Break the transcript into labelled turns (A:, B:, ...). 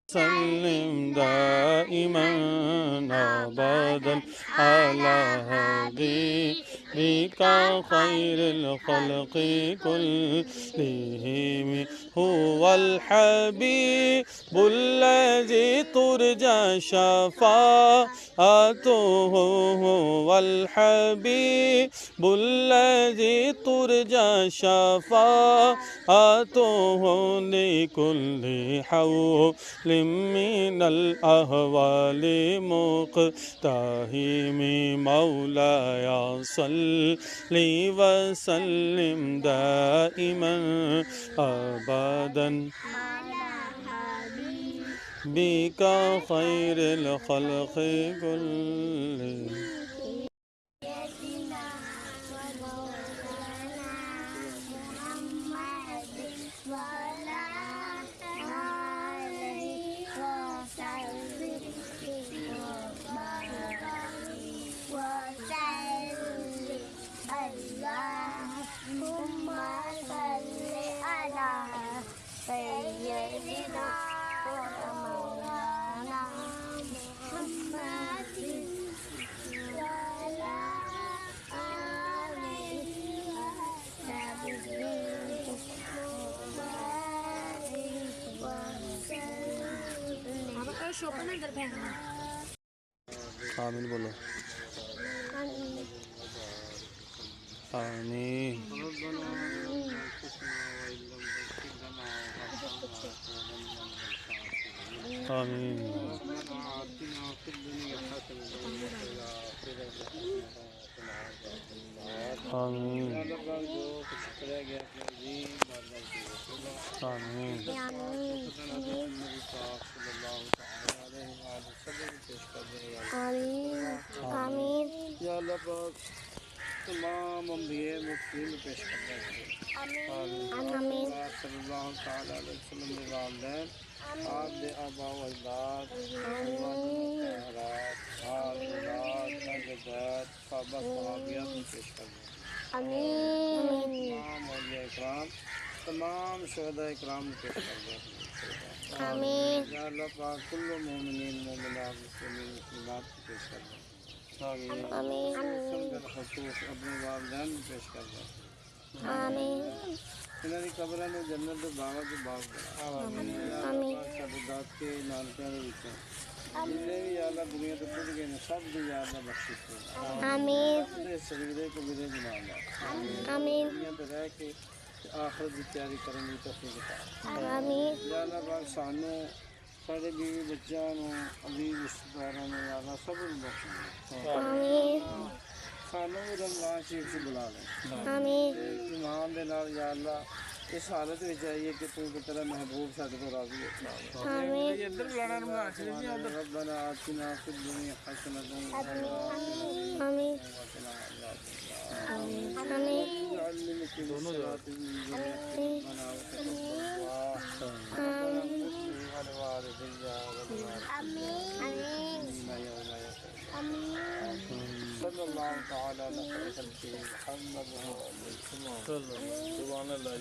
A: سلم دائما أبدا على حبيبك خير الخلق كلهم هو الحبيب الذي ترجى شفاعته هو الحبيب الذي ترجى شفاعته لكل حول من الأهوال مقتحم مولاي صل وسلم دائما أبدا بك خير الخلق كلهم. آمین بولو. آمین. آمین. آمین.
B: آمین.
C: یا اللہ پاک تمام انبیاء مبتین پیش کرتے ہیں.
B: آمین.
C: صلی اللہ تعالی علیہ وسلم کے والدین، آپ دے آبا و اجداد، حال اولاد، جداد، صحابہ صحابیات میں پیش کرتے ہیں.
B: آمین.
C: تمام اولیاء اکرام، تمام شہداء اکرام میں پیش کرتے ہیں.
B: آمین.
C: یا اللہ پاک کل مومنین مومنات مسلمین مسلمات کو پیش کرتے ہیں.
B: آمین.
C: بالخصوص اپنے والدین میں پیش کرتے ہیں.
B: آمین.
C: انہوں نے قبروں میں جنت کے باغ کے باغ بنا.
B: آمین.
C: شہادات کے نانکیاں دے وچوں جتنے بھی یا اللہ دنیا تو ٹوٹ گئے ہیں سب دی یا اللہ بخشش کرے.
B: آمین.
C: سب دے صغیرے کبیرے گناہ اللہ.
B: آمین.
C: دنیا تے رہ کے آخرت کی تیاری کرنے کی توفیق عطا.
B: آمین.
C: یا اللہ پاک سانوں سارے بیوی بچوں عزیز رشتہ داراں یا اللہ سب کو بخش دے.
B: آمین.
C: سانوں بھی رمضان شریف سے بلا لیں.
B: آمین.
C: ایمان دے نال یا اللہ اس حالت میں چاہیے کہ تو تیرا محبوب سارے کو راضی ہے.
B: آمین.
C: ربنا آتنا فی الدنیا حسنۃ
B: آمین.
C: آمین.
B: آمین.
C: صلی اللہ تعالی علیہ وسلم محمد. سبحان اللہ.